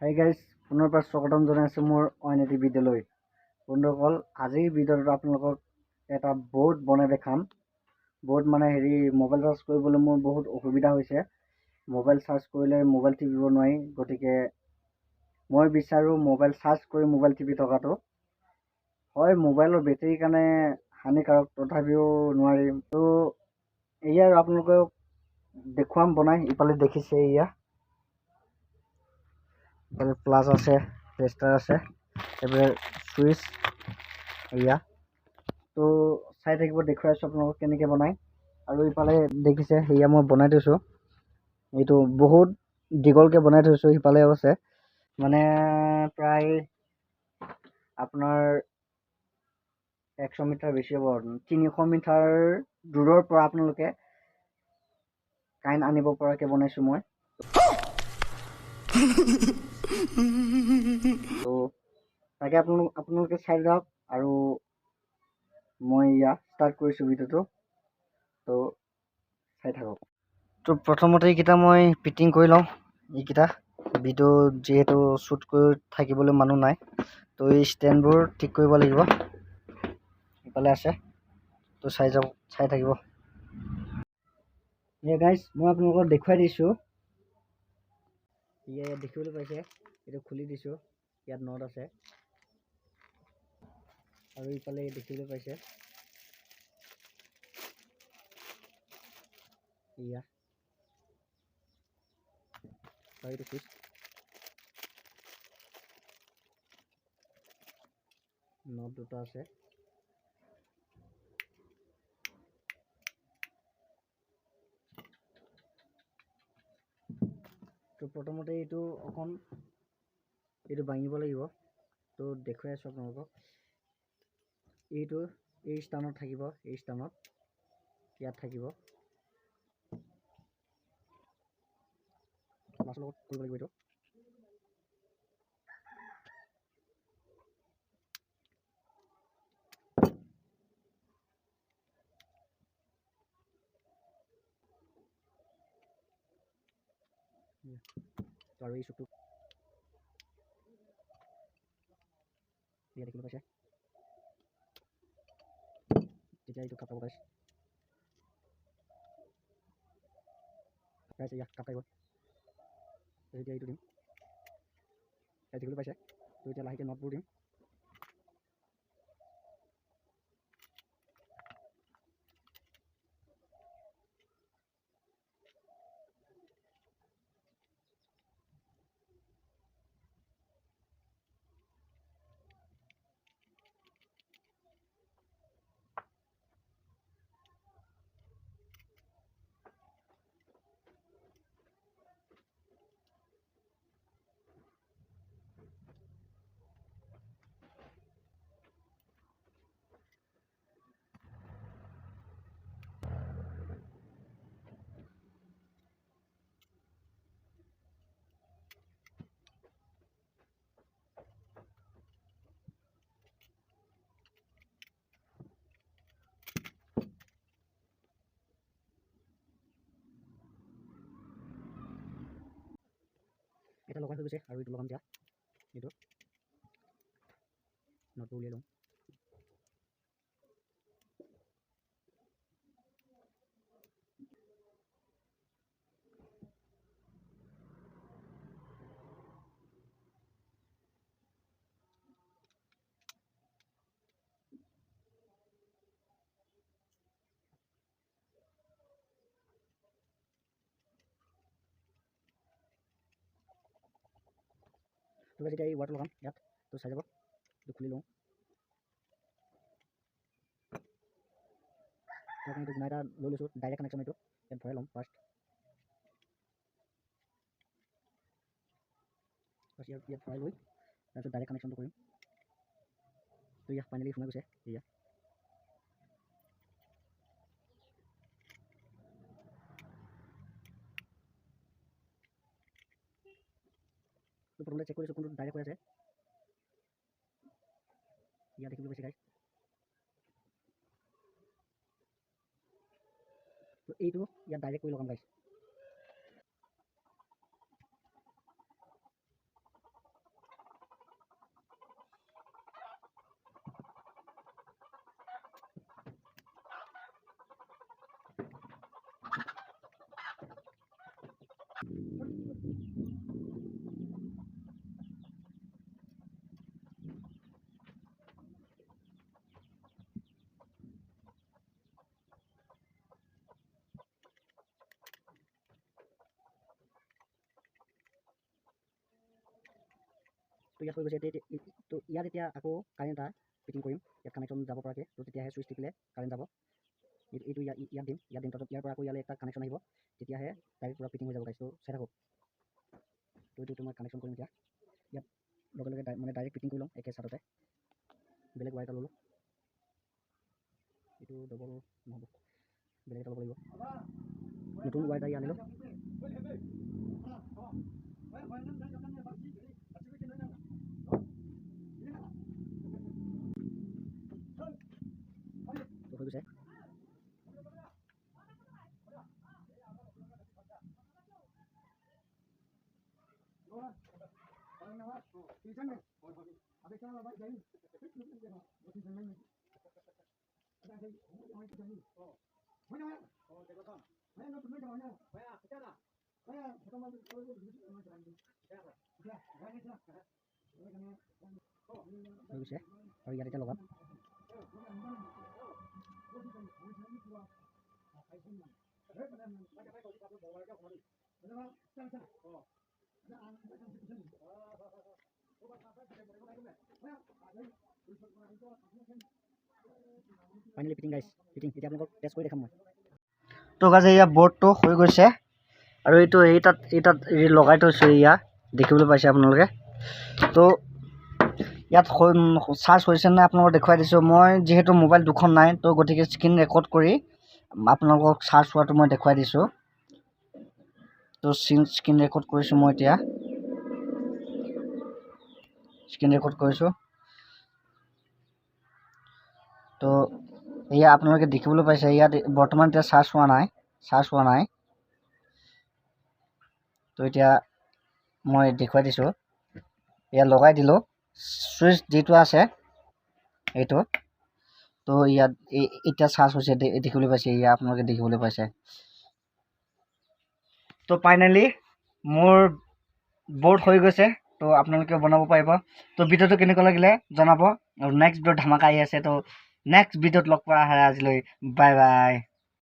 Hi guys, পুনৰ পৰা স্বাগতম জনাইছোঁ মোৰ অইন এটি ভিডিঅ'লৈ। বন্ধুসকল, আজিৰ ভিডিঅ'টোত আপোনালোকক এটা বৰ্ড বনাই দেখাম। বৰ্ড মানে মোবাইল চাৰ্জ কৰিবলৈ মোৰ বহুত অসুবিধা হৈছে। মোবাইল চাৰ্জ কৰিলে মোবাইল টিপিব নোৱাৰি, গতিকে মই বিচাৰোঁ মোবাইল চাৰ্জ কৰি মোবাইল টিপি থকাটো। হয়, মোবাইলৰ বেটেৰীৰ কাৰণে হানিকাৰক, তথাপিও নোৱাৰিম। তো এয়া আৰু আপোনালোকক দেখুৱাম বনাই। ইফালে দেখিছে এয়া প্লাস আছে, টেস্টাৰ আছে, এবাৰে সুইচ এয়া। তো চাই থাকিব, দেখুৱাই আছোঁ আপোনালোকক কেনেকৈ বনায়। আৰু ইফালে দেখিছে সেয়া মই বনাই থৈছোঁ। এইটো বহুত দীঘলকৈ বনাই থৈছোঁ। সিফালেও আছে, মানে প্ৰায় আপোনাৰ 100 মিটাৰ বেছি হ'ব, 300 মিটাৰ দূৰৰ পৰা আপোনালোকে কাৰেণ্ট আনিব পৰাকৈ বনাইছোঁ মই। তো তাকে আপোনালোকে চাই যাওক, আৰু মই ইয়া ষ্টাৰ্ট কৰিছোঁ ভিডিঅ'টো। তো চাই থাকক। তো প্ৰথমতে এইকেইটা মই ফিটিং কৰি লওঁ। এইকেইটা ভিডিঅ' যিহেতু শ্বুট কৰি থাকিবলৈ মানুহ নাই, তো এই ষ্টেণ্ডবোৰ ঠিক কৰিব লাগিব। ইফালে আছে, তো চাই থাকিব। গাইজ, মই আপোনালোকক দেখুৱাই দিছোঁ। ইয়াত দেখিবলৈ পাইছে, এইটো খুলি দিছোঁ। ইয়াত নট আছে, আৰু ইফালে দেখিবলৈ পাইছে এয়া, আৰু এইটো চুইচ, নট দুটা আছে। তো প্ৰথমতে এইটো ভাঙিব লাগিব। তো দেখুৱাই আছোঁ আপোনালোকক। এইটো এই স্থানত থাকিব, এই স্থানত ইয়াত থাকিব। মাছৰ লগত কৰিব লাগিব এইটো। আৰু এই চুকটো দেখিবলৈ পাইছে, তেতিয়া এইটো কাপ খাব পাইছে। ইয়াত কাপ খাই গ'ল, এতিয়া এইটো দিম। দেখিবলৈ পাইছে, তো এতিয়া লাহেকৈ নটবোৰ দিম। এটা লগাই হৈ গৈছে, আৰু এইটো লগাম দিয়া। এইটো নটটো উলিয়াই লওঁ। তো যেতিয়া এই ৱাৰটো লগাম ইয়াত, তো চাই যাব। এইটো খুলি লওঁ। এইটো গুণা এটা লৈ লৈছোঁ, ডাইৰেক্ট কানেকশ্যন। এইটো ইয়াত ভৰাই ল'ম ফাৰ্ষ্ট। ইয়াত ভৰাই লৈ তাৰপিছত ডাইৰেক্ট কানেকশ্যনটো কৰিম। তো ইয়াত ফাইনেলি সোমাই গৈছে এয়া। তো প্ৰথমতে চেক কৰিছোঁ কোনটো ডাইৰেক্ট হৈ আছে। ইয়াত দেখিবলৈ পাইছে গাইজ। তো এইটো ইয়াত ডাইৰেক্ট কৰি লগাম গাইজ। তো ইয়াত হৈ গৈছে তো ইয়াত এতিয়া আকৌ কাৰেণ্ট এটা ফিটিং কৰিম ইয়াত কানেকশ্যন যাব পৰাকৈ তো তেতিয়াহে চুইচ টিপিলে কাৰেণ্ট যাব এইটো ইয়াত দিম তাৰপিছত ইয়াৰ পৰা আকৌ ইয়ালৈ এটা কানেকশ্যন আহিব তেতিয়াহে ডাইৰেক্ট পূৰা ফিটিং হৈ যাব গাইছ তো চাই থাকক তো এইটো মই কানেকশ্যন কৰিম এতিয়া ইয়াত লগে লগে মানে ডাইৰেক্ট ফিটিং কৰি ল'ম একে ছাইডতে বেলেগ ৱায়াৰ এটা ল'লোঁ এইটো ডবল নহ'ব বেলেগ এটা ল'ব লাগিব নতুন ৱায়াৰ এটা আনিলোঁ তো হৈ গৈছে হৈ গৈছে আৰু ইয়াত এতিয়া লগাম ফাইনেলি ফিটিং গাইছ ফিটিং এতিয়া আপোনালোকক টেষ্ট কৰি দেখাম মই তো গাইজ এয়া বৰ্ডটো হৈ গৈছে আৰু এইটো এই তাত লগাই থৈছোঁ এয়া দেখিবলৈ পাইছে আপোনালোকে তো ইয়াত চাৰ্জ হৈছে নাই আপোনালোকক দেখুৱাই দিছোঁ মই যিহেতু মোবাইল দুখন নাই তো গতিকে স্ক্ৰীন ৰেকৰ্ড কৰি আপোনালোকক চাৰ্জ হোৱাটো মই দেখুৱাই দিছোঁ তো স্ক্ৰীন ৰেকৰ্ড কৰিছোঁ মই এতিয়া স্ক্ৰীন ৰেকৰ্ড কৰিছোঁ তো এয়া আপোনালোকে দেখিবলৈ পাইছে ইয়াত বৰ্তমান এতিয়া চাৰ্জ হোৱা নাই তো এতিয়া মই দেখুৱাই দিছোঁ এয়া লগাই দিলোঁ চুইচ যিটো আছে এইটো তো ইয়াত এতিয়া চাৰ্জ হৈছে দেখিবলৈ পাইছে এয়া আপোনালোকে দেখিবলৈ পাইছে তো ফাইনেলি মোৰ বৰ্ড হৈ গৈছে তো আপোনালোকে বনাব পাৰিব তো ভিডিঅ'টো কেনেকুৱা লাগিলে জনাব আৰু নেক্সট ভিডিঅ'ত ধামাকা আহি আছে তো নেক্সট ভিডিঅ'ত লগ পোৱা আজিলৈ বাই বাই